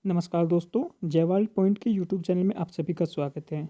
नमस्कार दोस्तों, जयवाल पॉइंट के यूट्यूब चैनल में आप सभी का स्वागत है।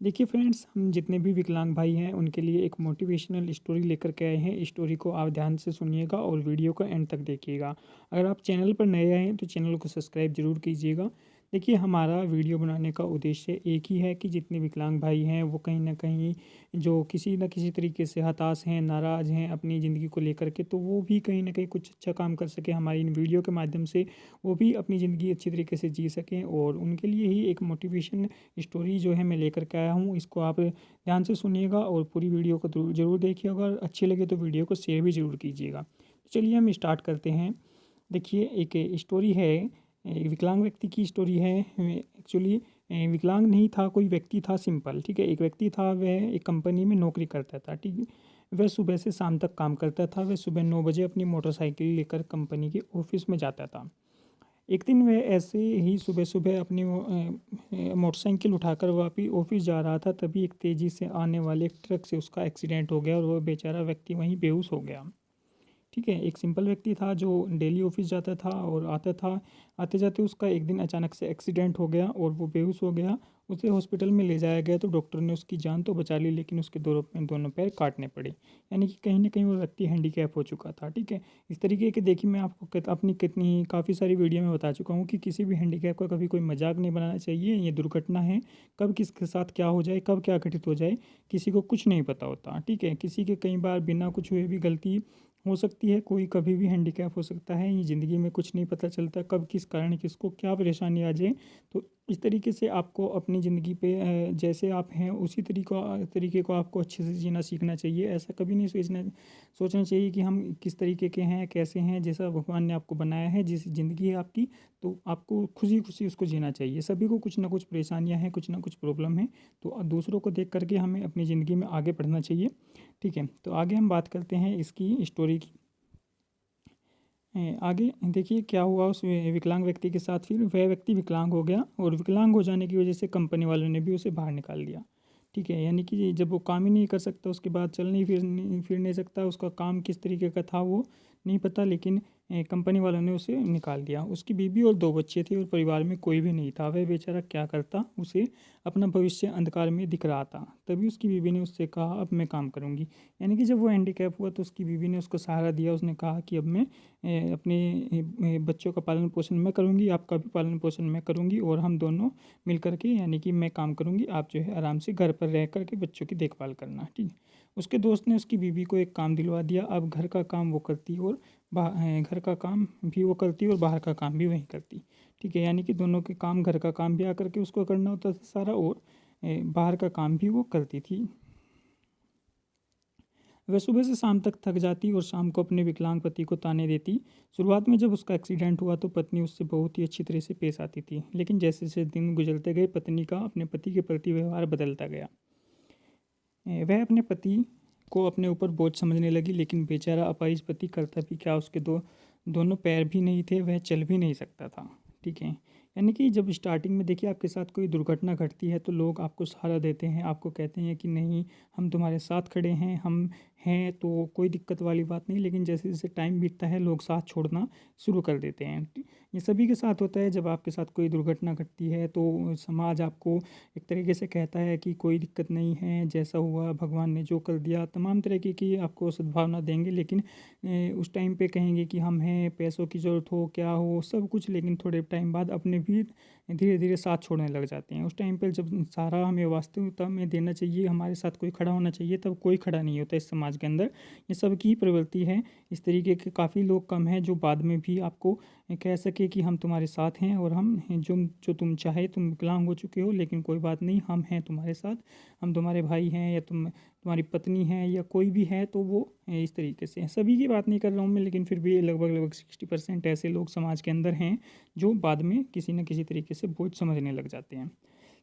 देखिए फ्रेंड्स, हम जितने भी विकलांग भाई हैं उनके लिए एक मोटिवेशनल स्टोरी लेकर के आए हैं। स्टोरी को आप ध्यान से सुनिएगा और वीडियो को एंड तक देखिएगा। अगर आप चैनल पर नए आए हैं तो चैनल को सब्सक्राइब जरूर कीजिएगा। देखिए, हमारा वीडियो बनाने का उद्देश्य एक ही है कि जितने विकलांग भाई हैं वो कहीं न कहीं जो किसी न किसी तरीके से हताश हैं, नाराज़ हैं अपनी ज़िंदगी को लेकर के, तो वो भी कहीं न कहीं कुछ अच्छा काम कर सकें हमारी इन वीडियो के माध्यम से। वो भी अपनी ज़िंदगी अच्छी तरीके से जी सकें और उनके लिए ही एक मोटिवेशन स्टोरी जो है मैं लेकर के आया हूँ। इसको आप ध्यान से सुनिएगा और पूरी वीडियो को ज़रूर देखिएगा और अच्छी लगे तो वीडियो को शेयर भी ज़रूर कीजिएगा। तो चलिए हम स्टार्ट करते हैं। देखिए, एक स्टोरी है, एक विकलांग व्यक्ति की स्टोरी है। एक्चुअली विकलांग नहीं था, कोई व्यक्ति था सिंपल, ठीक है। एक व्यक्ति था, वह एक कंपनी में नौकरी करता था, ठीक है। वह सुबह से शाम तक काम करता था। वह सुबह 9 बजे अपनी मोटरसाइकिल लेकर कंपनी के ऑफिस में जाता था। एक दिन वह ऐसे ही सुबह-सुबह अपनी वो मोटरसाइकिल उठाकर वापी ऑफ़िस जा रहा था, तभी एक तेज़ी से आने वाले एक ट्रक से उसका एक्सीडेंट हो गया और वह बेचारा व्यक्ति वहीं बेहोश हो गया। ठीक है, एक सिंपल व्यक्ति था जो डेली ऑफ़िस जाता था और आता था। आते-जाते उसका एक दिन अचानक से एक्सीडेंट हो गया और वो बेहोश हो गया। उसे हॉस्पिटल में ले जाया गया तो डॉक्टर ने उसकी जान तो बचा ली, लेकिन उसके दोनों पैर काटने पड़े। यानी कि कहीं न कहीं वो व्यक्ति हैंडीकैप हो चुका था, ठीक है। इस तरीके के देखिए, मैं आपको अपनी कितनी काफ़ी सारी वीडियो में बता चुका हूँ कि किसी भी हैंडीकैप का कभी कोई मज़ाक नहीं बनाना चाहिए। ये दुर्घटना है, कब किसके साथ क्या हो जाए, कब क्या घटित हो जाए, किसी को कुछ नहीं पता होता, ठीक है। किसी के कई बार बिना कुछ हुए भी गलती हो सकती है, कोई कभी भी हैंडीकैप हो सकता है। ये ज़िंदगी में कुछ नहीं पता चलता कब किस कारण किसको क्या परेशानी आ जाए। तो इस तरीके से आपको अपनी ज़िंदगी पे जैसे आप हैं उसी तरीके को आपको अच्छे से जीना सीखना चाहिए। ऐसा कभी नहीं सोचना चाहिए कि हम किस तरीके के हैं, कैसे हैं। जैसा भगवान ने आपको बनाया है, जैसी ज़िंदगी है आपकी, तो आपको खुशी-खुशी उसको जीना चाहिए। सभी को कुछ ना कुछ परेशानियाँ हैं, कुछ ना कुछ प्रॉब्लम है, तो दूसरों को देख कर के हमें अपनी ज़िंदगी में आगे बढ़ना चाहिए, ठीक है। तो आगे हम बात करते हैं इसकी स्टोरी की। आगे देखिए क्या हुआ उस विकलांग व्यक्ति के साथ। फिर वह व्यक्ति विकलांग हो गया और विकलांग हो जाने की वजह से कंपनी वालों ने भी उसे बाहर निकाल दिया, ठीक है। यानी कि जब वो काम ही नहीं कर सकता, उसके बाद चल नहीं फिर नहीं सकता, उसका काम किस तरीके का था वो नहीं पता, लेकिन कंपनी वालों ने उसे निकाल दिया। उसकी बीवी और 2 बच्चे थे और परिवार में कोई भी नहीं था। वह बेचारा क्या करता, उसे अपना भविष्य अंधकार में दिख रहा था। तभी उसकी बीवी ने उससे कहा, अब मैं काम करूँगी। यानी कि जब वो हैंडीकैप हुआ तो उसकी बीवी ने उसको सहारा दिया। उसने कहा कि अब मैं अपने बच्चों का पालन पोषण मैं करूँगी, आपका भी पालन पोषण मैं करूँगी और हम दोनों मिल कर के, यानी कि मैं काम करूँगी, आप जो है आराम से घर पर रह कर के बच्चों की देखभाल करना, ठीक है। उसके दोस्त ने उसकी बीवी को एक काम दिलवा दिया। अब घर का काम वो करती और घर का काम भी वो करती और बाहर का काम भी वही करती, ठीक है। यानी कि दोनों के काम, घर का काम भी आकर के उसको करना होता था सारा और बाहर का काम भी वो करती थी। वह सुबह से शाम तक थक जाती और शाम को अपने विकलांग पति को ताने देती। शुरुआत में जब उसका एक्सीडेंट हुआ तो पत्नी उससे बहुत ही अच्छी तरह से पेश आती थी, लेकिन जैसे जैसे दिन गुजरते गए पत्नी का अपने पति के प्रति व्यवहार बदलता गया। वह अपने पति को अपने ऊपर बोझ समझने लगी, लेकिन बेचारा अपाहिज पति करता भी क्या, उसके दोनों पैर भी नहीं थे, वह चल भी नहीं सकता था, ठीक है। यानी कि जब स्टार्टिंग में देखिए आपके साथ कोई दुर्घटना घटती है तो लोग आपको सहारा देते हैं, आपको कहते हैं कि नहीं, हम तुम्हारे साथ खड़े हैं, हम हैं, तो कोई दिक्कत वाली बात नहीं। लेकिन जैसे जैसे टाइम बीतता है लोग साथ छोड़ना शुरू कर देते हैं। ये सभी के साथ होता है। जब आपके साथ कोई दुर्घटना घटती है तो समाज आपको एक तरीके से कहता है कि कोई दिक्कत नहीं है, जैसा हुआ भगवान ने जो कर दिया, तमाम तरीके की आपको सद्भावना देंगे। लेकिन उस टाइम पे कहेंगे कि हम हैं, पैसों की ज़रूरत हो, क्या हो, सब कुछ। लेकिन थोड़े टाइम बाद अपने भी धीरे धीरे साथ छोड़ने लग जाते हैं। उस टाइम पे जब सहारा हमें वास्तविकता में देना चाहिए, हमारे साथ कोई खड़ा होना चाहिए, तब कोई खड़ा नहीं होता इस समाज के अंदर। ये सब की प्रवृत्ति है। इस तरीके के काफ़ी लोग कम हैं जो बाद में भी आपको कह सके कि हम तुम्हारे साथ हैं और हम हैं, जो जो तुम चाहे, तुम विकलांग हो चुके हो लेकिन कोई बात नहीं, हम हैं तुम्हारे साथ, हम तुम्हारे भाई हैं, या तुम्हारी पत्नी है, या कोई भी है, तो वो इस तरीके से हैं। सभी की बात नहीं कर रहा हूँ मैं, लेकिन फिर भी लगभग 60% ऐसे लोग समाज के अंदर हैं जो बाद में किसी न किसी तरीके से बोझ समझने लग जाते हैं।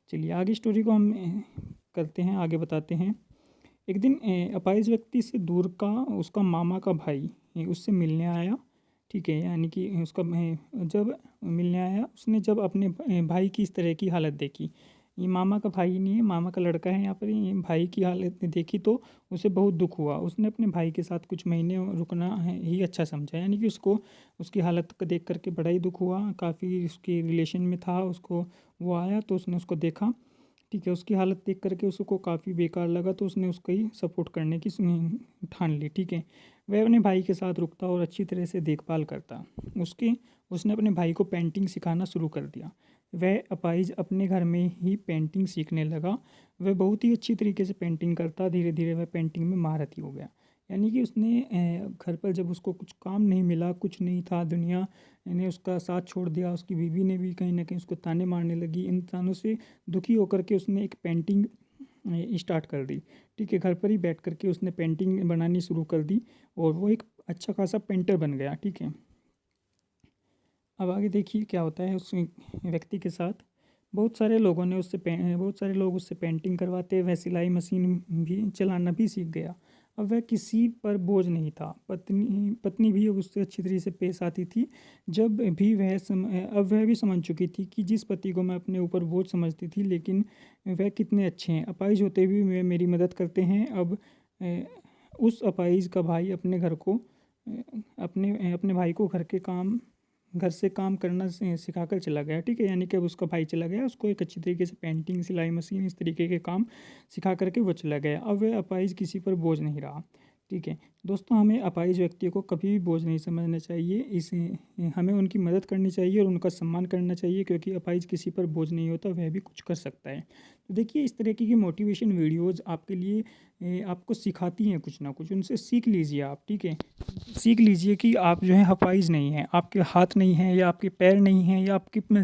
चलिए आगे स्टोरी को हम करते हैं, आगे बताते हैं। एक दिन अपाहिज व्यक्ति से दूर का उसका मामा का भाई उससे मिलने आया, ठीक है। यानी कि उसका जब मिलने आया, उसने जब अपने भाई की इस तरह की हालत देखी, ये मामा का भाई नहीं है, मामा का लड़का है यहाँ पर। ये भाई की हालत देखी तो उसे बहुत दुख हुआ। उसने अपने भाई के साथ कुछ महीने रुकना है ही अच्छा समझा, यानी कि उसको उसकी हालत को देख करके बड़ा ही दुख हुआ। काफ़ी उसके रिलेशन में था, उसको वो आया तो उसने उसको देखा, ठीक है। उसकी हालत देख करके उसको काफ़ी बेकार लगा तो उसने उसका ही सपोर्ट करने की ठान ली, ठीक है। वह अपने भाई के साथ रुकता और अच्छी तरह से देखभाल करता। उसके उसने अपने भाई को पेंटिंग सिखाना शुरू कर दिया। वह अपाहिज अपने घर में ही पेंटिंग सीखने लगा। वह बहुत ही अच्छी तरीके से पेंटिंग करता। धीरे धीरे वह पेंटिंग में महारथी हो गया। यानी कि उसने घर पर जब उसको कुछ काम नहीं मिला, कुछ नहीं था, दुनिया ने उसका साथ छोड़ दिया, उसकी बीवी ने भी कहीं ना कहीं उसको ताने मारने लगी, इन तानों से दुखी होकर के उसने एक पेंटिंग स्टार्ट कर दी, ठीक है। घर पर ही बैठ करके उसने पेंटिंग बनानी शुरू कर दी और वो एक अच्छा खासा पेंटर बन गया, ठीक है। अब आगे देखिए क्या होता है उस व्यक्ति के साथ। बहुत सारे लोग उससे पेंटिंग करवाते। वह सिलाई मशीन भी चलाना भी सीख गया। अब वह किसी पर बोझ नहीं था। पत्नी पत्नी भी उससे अच्छी तरीके से पेश आती थी। अब वह भी समझ चुकी थी कि जिस पति को मैं अपने ऊपर बोझ समझती थी, लेकिन वह कितने अच्छे हैं। अपाहिज होते हुए वे मेरी मदद करते हैं। अब उस अपाहिज का भाई अपने घर को अपने अपने भाई को घर से काम करना सिखाकर चला गया, ठीक है। यानी कि अब उसका भाई चला गया, उसको एक अच्छी तरीके से पेंटिंग, सिलाई मशीन, इस तरीके के काम सिखा करके वो चला गया। अब वह अपाहिज किसी पर बोझ नहीं रहा, ठीक है। दोस्तों, हमें अपाहिज व्यक्तियों को कभी भी बोझ नहीं समझना चाहिए। हमें उनकी मदद करनी चाहिए और उनका सम्मान करना चाहिए, क्योंकि अपाहिज किसी पर बोझ नहीं होता, वह भी कुछ कर सकता है। तो देखिए, इस तरीके की मोटिवेशन वीडियोज़ आपके लिए आपको सिखाती हैं कुछ ना कुछ। उनसे सीख लीजिए आप, ठीक है। सीख लीजिए कि आप जो है अपाहिज नहीं हैं, आपके हाथ नहीं हैं या आपके पैर नहीं हैं या आपके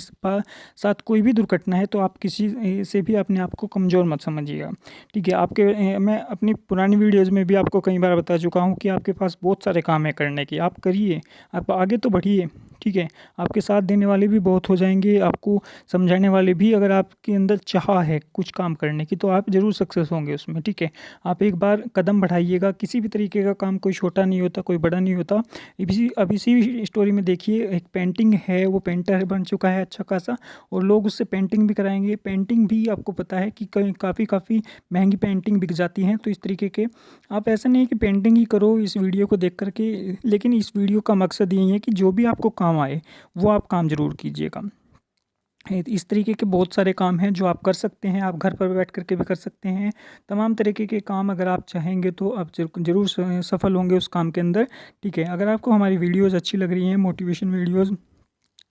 साथ कोई भी दुर्घटना है तो आप किसी से भी अपने आप को कमज़ोर मत समझिएगा, ठीक है। मैं अपनी पुरानी वीडियोज़ में भी आपको कई बार बता चुका हूँ कि आपके पास बहुत सारे काम है करने के, आप करिए, आप आगे तो बढ़िए, ठीक है। आपके साथ देने वाले भी बहुत हो जाएंगे, आपको समझाने वाले भी। अगर आपके अंदर चाह है कुछ काम करने की तो आप ज़रूर सक्सेस होंगे उसमें, ठीक है। आप एक बार कदम बढ़ाइएगा। किसी भी तरीके का काम कोई छोटा नहीं होता, कोई बड़ा नहीं होता। अब इसी स्टोरी में देखिए, एक पेंटिंग है, वो पेंटर बन चुका है अच्छा खासा, और लोग उससे पेंटिंग भी कराएंगे। पेंटिंग भी आपको पता है कि काफ़ी महंगी पेंटिंग बिक जाती हैं। तो इस तरीके के आप, ऐसा नहीं है कि पेंटिंग ही करो इस वीडियो को देख करके, लेकिन इस वीडियो का मकसद यही है कि जो भी आपको काम आए वो आप काम ज़रूर कीजिएगा। इस तरीके के बहुत सारे काम हैं जो आप कर सकते हैं। आप घर पर बैठ करके भी कर सकते हैं। तमाम तरीके के काम अगर आप चाहेंगे तो आप ज़रूर सफल होंगे उस काम के अंदर, ठीक है। अगर आपको हमारी वीडियोज़ अच्छी लग रही हैं, मोटिवेशन वीडियोज़,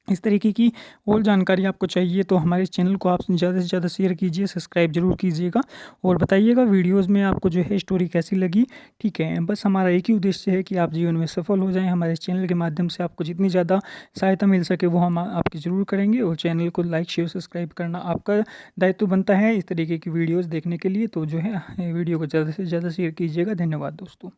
इस तरीके की और जानकारी आपको चाहिए, तो हमारे चैनल को आप ज़्यादा से ज़्यादा शेयर कीजिए, सब्सक्राइब ज़रूर कीजिएगा और बताइएगा वीडियोज़ में आपको जो है स्टोरी कैसी लगी, ठीक है। बस हमारा एक ही उद्देश्य है कि आप जीवन में सफल हो जाएं। हमारे चैनल के माध्यम से आपको जितनी ज़्यादा सहायता मिल सके वो हम आपकी ज़रूर करेंगे, और चैनल को लाइक, शेयर, सब्सक्राइब करना आपका दायित्व बनता है इस तरीके की वीडियोज़ देखने के लिए। तो जो है वीडियो को ज़्यादा से ज़्यादा शेयर कीजिएगा। धन्यवाद दोस्तों।